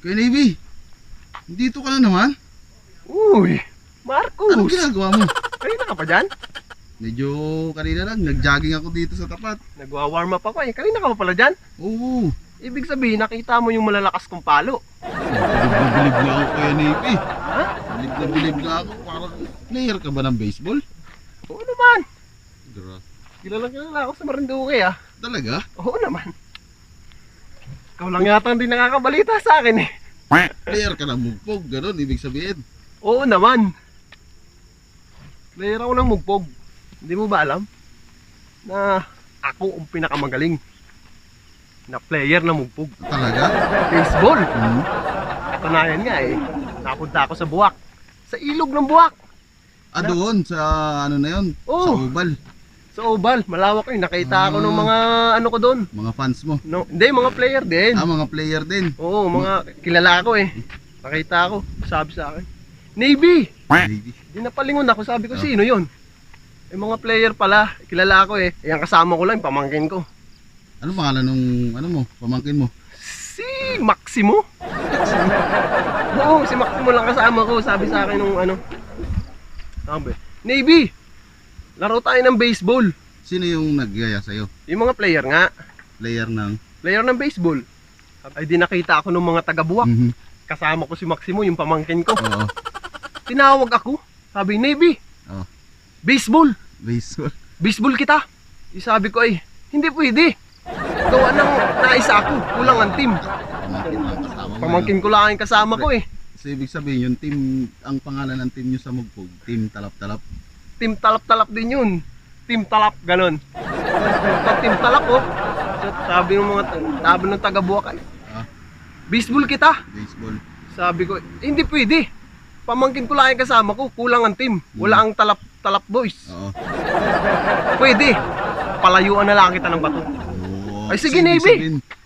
Kuya Navy, dito ka na naman? Uy, Marcos! Anong ginagawa mo? Kanina ka pa dyan? Medyo kanina lang, nag-jogging ako dito sa tapat. Nagwa-warm up ako eh. Kanina ka pa pala dyan? Oo, Ibig sabihin, nakita mo yung malalakas kong palo. bilib na ako Kuya Navy. Ha? Bilib na ako. Parang player ka ba ng baseball? Oo naman. Gra- Kilala ako sa Marinduque ah. Talaga? Oo naman. Ikaw lang yata hindi nakakabalita sa akin eh. Player ka ng mugpog, ganun ibig sabihin. Oo naman. Player ako ng mugpog. Hindi mo ba alam? Na ako ang pinakamagaling na player na mugpog. Talaga? Baseball. Hmm. Katunayan nga eh. Napunta ako sa Buwak. Sa ilog ng Buwak. Ah, doon sa ano na yun? Oo. Sa Ubal. Sa Oval. Malawak eh. Nakita ako ng mga ano ko doon. Mga fans mo. No, hindi, mga player din. Ah, mga player din. Oo, mga kilala ko eh. Nakita ko. Sabi sa akin. Navy! Navy. Di napalingon ako. Sabi ko, Oh. sino yun? Eh, mga player pala. Kilala ko eh. Yung kasama ko lang, yung pamangkin ko. Ano pangalan nung ano mo, pamangkin mo? Si Maximo? Oo, si Maximo lang kasama ko. Sabi sa akin nung ano. Sabi, Navy! Laro tayo ng baseball. Sino yung naggaya sa'yo? Yung mga player nga. Player ng... Player ng baseball. Ay di nakita ako ng mga taga-Buwak. Mhm. Kasama ko si Maximo, yung pamangkin ko. Oo. Tinawag ako. Sabi, Navy! Oo. Baseball! Baseball. Baseball kita! Sabi ko ay, hindi pwede. Gawa ng naisa ako. Kulang ang team. Pamangkin lang kasama mo. Pamangkin ko lang ang kasama ko eh. So, ibig sabihin, yung team, ang pangalan ng team nyo sa Mugpog, Team Talap-Talap. Team talap-talap din yun. Team talap, ganon. Team talap oh. Sabi ng taga-Buwak ay, Ah, baseball kita. baseball. Sabi ko, hindi pwede. Pamangkin ko lang ang kasama ko, kulang ang team. Wala ang talap-talap boys. Oo. Pwede. Palayuan na lang kita ng bato. Oo. Ay, sige, So, ibig Navy.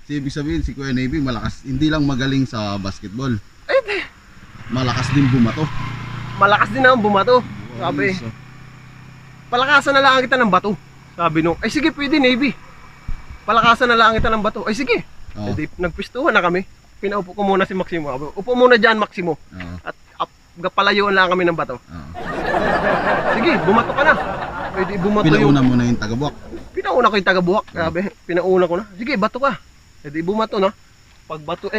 ibig sabihin, si Kuya Navy, malakas, hindi lang magaling sa basketball. Eh, Malakas din bumato. malakas din ang bumato. Sabi, So, palakasan na lang kita ng bato. Sabi nung, ay sige pwede Navy. Palakasan na lang kita ng bato. Ay sige. Oo. Edi, nagpistuhan na kami. Pinaupo ko muna si Maximo. Sabi, upo muna dyan Maximo. Oo. At palayuan lang kami ng bato. Oo. Sige, bumato ka na. Pwede bumato Pinauna yung... mo na yung taga-Buwak. Pinauna ko yung taga-Buwak. Sabi, pinauna ko na. Sige, bato ka. Edi bumato na. Pag bato,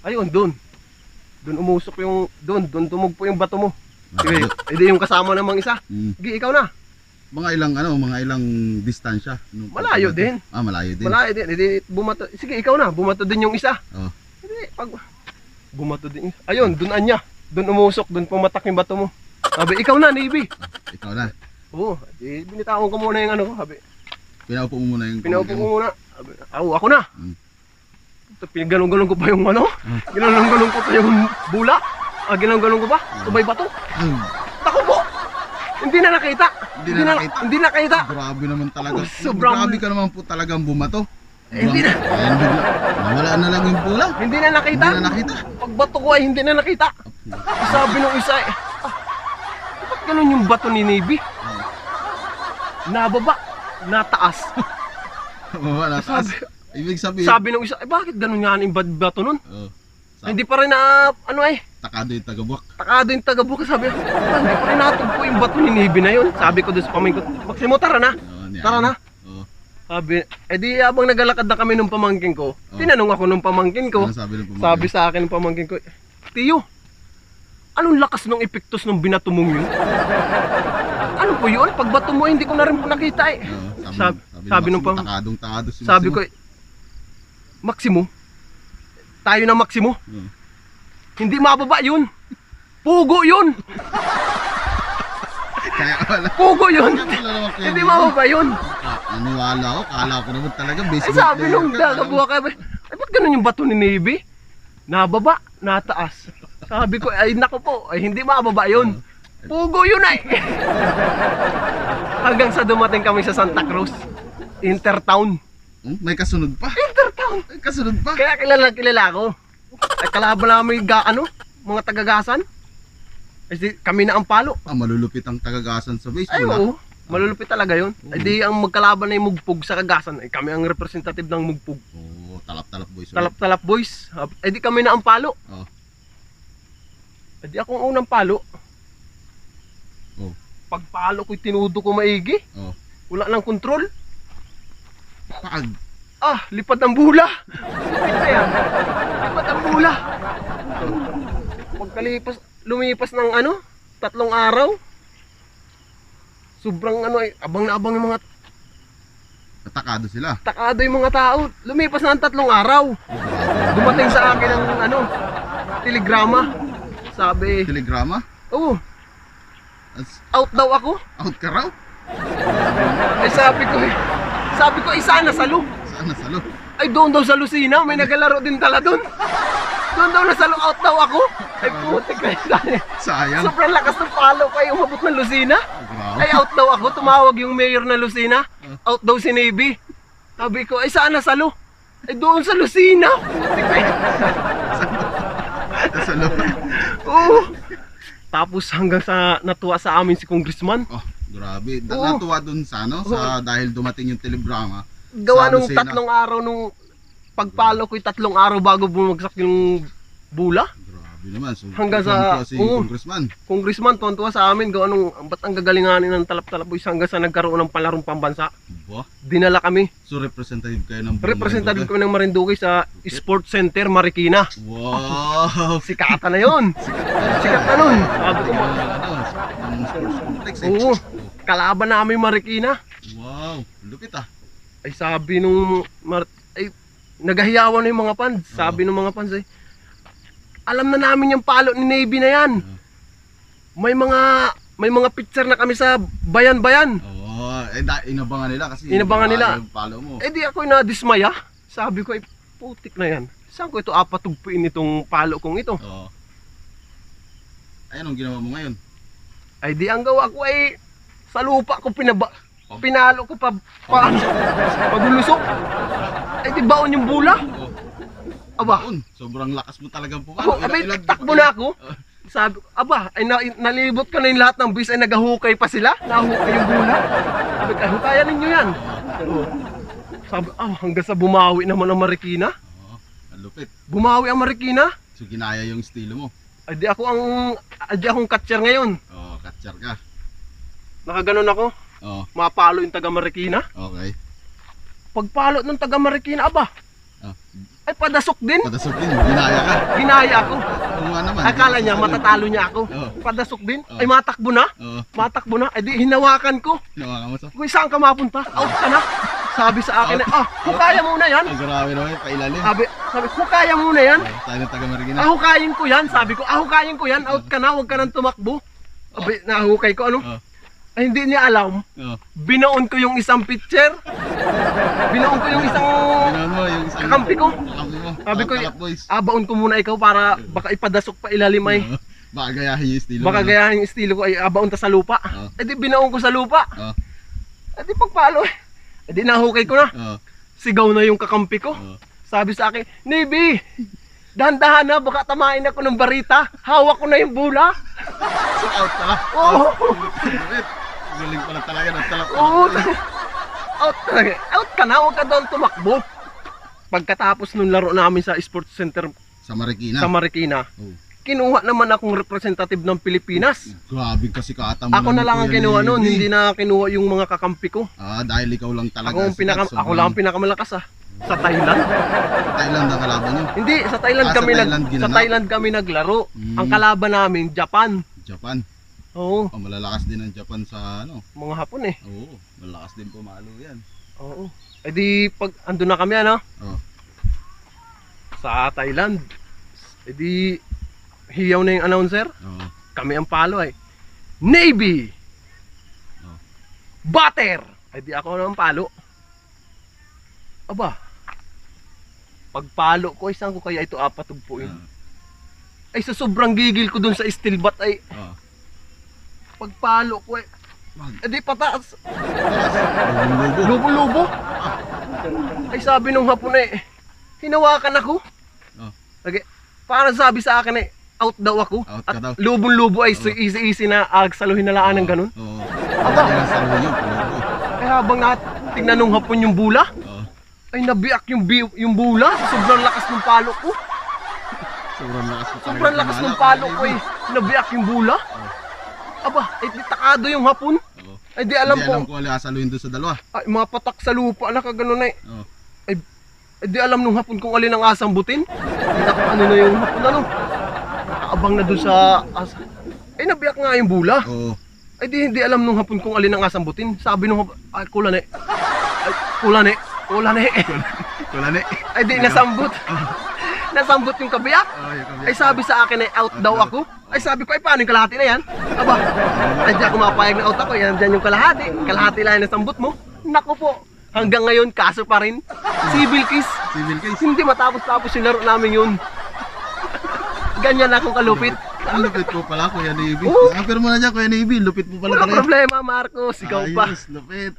ayun, doon. Doon umusok yung, doon tumugpo yung bato mo. Sige, edi yung kasama namang isa. Mm. Sige, ikaw na. Mga ilang distansya. Malayo din. Ah, malayo din. Malayo din. Edi bumato. Sige, ikaw na. Bumato din yung isa. Oo. Edi, pag bumato din. Ayun, doon anya. Doon umusok, doon pumatak yung bato mo. Sabi, ikaw na, Navy. Ah, ikaw na. Oo, di binitawan ko muna yung ano ko. Sabi, Pinaupo mo muna yung pinaupo pamangkin ko mo. muna. Sabi, ako na. Mm. Ginanong-ganong ko pa yung ano. Ginanong-ganong ko pa yung bula. Ginanong-ganong ko pa. Tubay bato. Ay, Tako po. Hindi na nakita. Hindi na nakita. Hindi nakita. grabe naman talaga. Sobrang- Grabe ka naman po talagang bumato. Hindi na. Ayan, bigla. Nawala na lang yung bola. Hindi na nakita. Hindi na nakita. Pagbato ko ay hindi na nakita. Sabi nung isa ba't ganun yung bato ni Navy? Nababa, nataas. Baba na taas. Ibig sabihin. Sabi nung isa, bakit ganun nga yung bato nun? Oh, Hindi pa rin na, takado yung taga-Buwak. takado yung taga-Buwak. Sabi, hindi pa rin natugpo yung bato ni Navy na yun. Sabi ko doon sa pamangkin ko, Maximo, tara na. Tara na. Oo. Sabi, edi habang naglalakad na kami nung pamangkin ko, tinanong ako nung pamangkin ko. Ano sabi ng pamangkin? Sabi sa akin ng pamangkin ko, Tiyo, anong lakas ng epektos ng binato mong yun? Ano po yun? Pag bato mo, hindi ko na rin po nakita eh. Oo, Sabi nung Maximo, takadong-takado si Sabi Maximo. ko, Maximo, tayo na Maximo. Oo. Hindi mababa yun. Pugo yun. Kaya wala. Pugo yun. Wala naman kayo Hindi dito. mababa yun. Naniwala ako. Kala ko naman talaga Ay baseball sabi player nung ka. dagabuha ka, ay ba't ganun yung bato ni Navy? Nababa, nataas. Sabi ko, ay nako po, ay hindi mababa yun. Pugo yun ay. Hanggang sa dumating kami sa Santa Cruz, Intertown. May kasunod pa. Intertown. May kasunod pa. Kaya kilala ko. Ay kalaban namin mga tagagasan. Ay kami na ang palo. Malulupit ang tagagasan sa Ay baseball. oo, malulupit talaga yun. Ay di ang magkalaban na yung mugpog sa kagasan. Ay kami ang representative ng mugpog. Oo, Talap-talap boys. Talap-talap boys. Eh di kami na ang palo. Oh. Eh di ako ang unang palo. Oh. Pagpalo ko'y tinudo ko maigi. Oh. Wala nang kontrol. Pag. Lipad ang bula. Lipad na yan. Lipad ang bula. Pagkalipas, lumipas ng 3 araw. Sobrang abang na abang yung mga Natakado sila. takado yung mga tao. Lumipas na ng 3 araw. Dumating sa akin ang telegrama. Sabi, Telegrama? out daw ako. Out ka raw? Eh sabi ko, isa na salo. Saan nasalo? Ay doon daw sa Lucina, may nagalaro din tala doon. Doon daw nasalo, out daw ako. Ay putik kayo dahil. Sayang. Sobrang lakas ng palo kayo umabot ng Lucina. Grabe. Ay out daw ako, tumawag yung mayor ng Lucina. Out daw si Navy. Sabi ko, ay saan nasalo? Ay doon sa Lucina. Putik kayo. Nasalo. Oo. Tapos hanggang sa natuwa sa amin si Congressman. Oh, grabe. Oo. Natuwa dun sa sa dahil dumating yung telegrama. Gawa Sa nung Lucena. 3 araw nung pagpalo ko'y 3 araw bago bumagsak yung bula. Grabe naman. So, Hanggang sa- tuwang-tuwa si oo. Congressman. Congressman, tuwan-tuwa sa amin, gawa nung ba't ang gagalinganin ng talap-talap boys hanggang sa nagkaroon ng palarong pambansa. Ba? Dinala kami. So representative kayo ng buong Representative Marinduque? kami ng Marinduque sa Sports Center Marikina. Wow! Sikata na yon. Sikat na nun. Sabi ko, Ang sports complex eh. oo, kalaban namin Marikina. Wow! Lupit ah. Ay sabi nung nagahiyawan na yung mga fans. Sabi nung mga fans alam na namin yung palo ni Navy na yan. May mga picture na kami sa bayan-bayan. Oo, inabangan nila kasi Inabangan nila. yung palo mo. Eh di ako na-dismaya. Sabi ko, putik na yan. Saan ko ito apatugpuin itong palo kong ito? Oo. Ay, anong ginawa mo ngayon? Ay di ang gawa ko ay sa lupa ko pinalo ko pabulusok. Ay di baon yung bula. Oh. Aba, Baon. Sobrang lakas mo talagang ako, abay, takbo na ako. Sabi ko, ay nalibot ka na yung lahat ng bis ay nagahukay pa sila. Nahukay yung bula. Sabi ko, hukayan ninyo yan. Sabi, hanggang sa bumawi naman ang Marikina. Oo, ang lupit. Bumawi ang Marikina. So ginaya yung estilo mo. Ay di akong catcher ngayon. Oo, catcher ka. Nakaganon ako. Oo, Mapalo yung taga Marikina. okay. Pagpalo ng taga Marikina, Ah, ay padasok din. padasok din, ginaya ka. Ginaya ako. Oo nga naman. Akala niya matatalo niya ako. Oo. Padasok din. Oo. Ay matakbo na. Oo, Matakbo na. Ay di hinawakan ko. hinawakan mo sa... Kung saan ka mapunta? Out ka na. Sabi sa akin, kung kaya mo na yan. Ang grabe naman, pailalim. Sabi, kung kaya mo na yan. Tayo ng taga Marikina. Ahukayin ko yan. Sabi ko, ahukayin ko yan. Out ka na. Huwag ka nang tumakbo. Abi, nahukay ko ano? Oo. Ay hindi niya alam. Oo. Binaon ko yung isang picture. Binaon ko yung isang Ginawa mo yung isang... kakampi ko. Kakampi mo. Sabi ko, Talap boys. baon ko muna ikaw para baka ipadasok pa ilalim ay. Oo. Baka gayahin yung estilo. Baka mo, no? gayahin yung estilo ko ay baon ta sa lupa. Oo. Eh di binaon ko sa lupa. Oo. Eh di pagpalo eh. Eh di nahukay ko na. Oo. Sigaw na yung kakampi ko. Oo. Sabi sa akin, Navy, dahan-dahan na, baka tamain ako ng barita. Hawak ko na yung bula. So out ka. Oo. Lupit. Galing pala talaga ng talap. Oo. Out talaga. Out ka na, huwag ka doon tumakbo. Pagkatapos nung laro namin sa Sports Center Sa Marikina. sa Marikina, Oh. kinuha naman akong representative ng Pilipinas. Grabe kasi katam mo. Ako na lang ang kinuha noon, hindi na kinuha yung mga kakampi ko. Dahil ikaw lang talaga. Ako lang ang pinakamalakas sa Thailand. Thailand ang kalaban nyo. Hindi, sa Thailand Sa kami Thailand sa ginanap. Thailand kami naglaro. Mm. Ang kalaban namin Japan. Japan. Oo, Malalakas din ang Japan sa mga Hapon eh. Oo, malalakas din pumalo yan. Oo. Eh di pag andun na kami Oh. sa Thailand. Eh di hiyaw na yung announcer. Oo. Kami ang palo ay Navy. Oh. Butter. Eh di ako na ang palo. Aba. Pagpalo ko, saan ko kaya ito apatugpuin? Ay sa sobrang gigil ko dun sa steel bat ay Oo. pagpalo ko eh di pataas. Lubo. Lubo-lubo. Ay sabi nung Hapon hinawakan ako. Oh. Okay. Parang sabi sa akin out daw ako. Out At ka daw. lubong-lubo ay so easy-easy na agsaluhin na laan ng ganun. Oo. Aba. Aba. Sa lubo. Ay habang tingnan nung Hapon yung bula, Oo. Ay, nabiyak yung bula. Sobrang lakas ng palo ko. Sobrang lakas ng palo ko eh. Nabiyak yung bula. Aba, ay di takado yung hapon. Oo. Ay di alam Hindi ko. alam ko wala saluhin doon sa dalawa. Ay, mga patak sa lupa na kagano'n eh. Oo. Ay, di alam nung hapon kung alin ang asang butin. Ay, naku, ano na yung hapon, ano? Nakaabang na doon sa asa. Ay, nabiyak nga yung bula. Oo. Ay, di alam nung hapon kung alin ang asang butin. Sabi nung hapon, ay, kulane. Ay, kulane. Kulane. Wala na Ay, di, nasambot. Nasambot yung kabiyak. Ay, sabi sa akin ay out daw ako. Ay, sabi ko, ay, paano yung kalahati na yan? Aba, ay, di ako mapayag na out ako. Yan, dyan yung kalahati. Kalahati lang yung nasambot mo. Naku po. Hanggang ngayon, kaso pa rin. Civil case. Civil case. Hindi matapos-tapos yung laro namin yun. Ganyan akong kalupit. Ang lupit mo pala, Kuya Navy. Oo. After mo na dyan, Kuya Navy. Lupit mo pala Wala talaga. problema, Marcos. Ikaw pa. Ayos, lupit.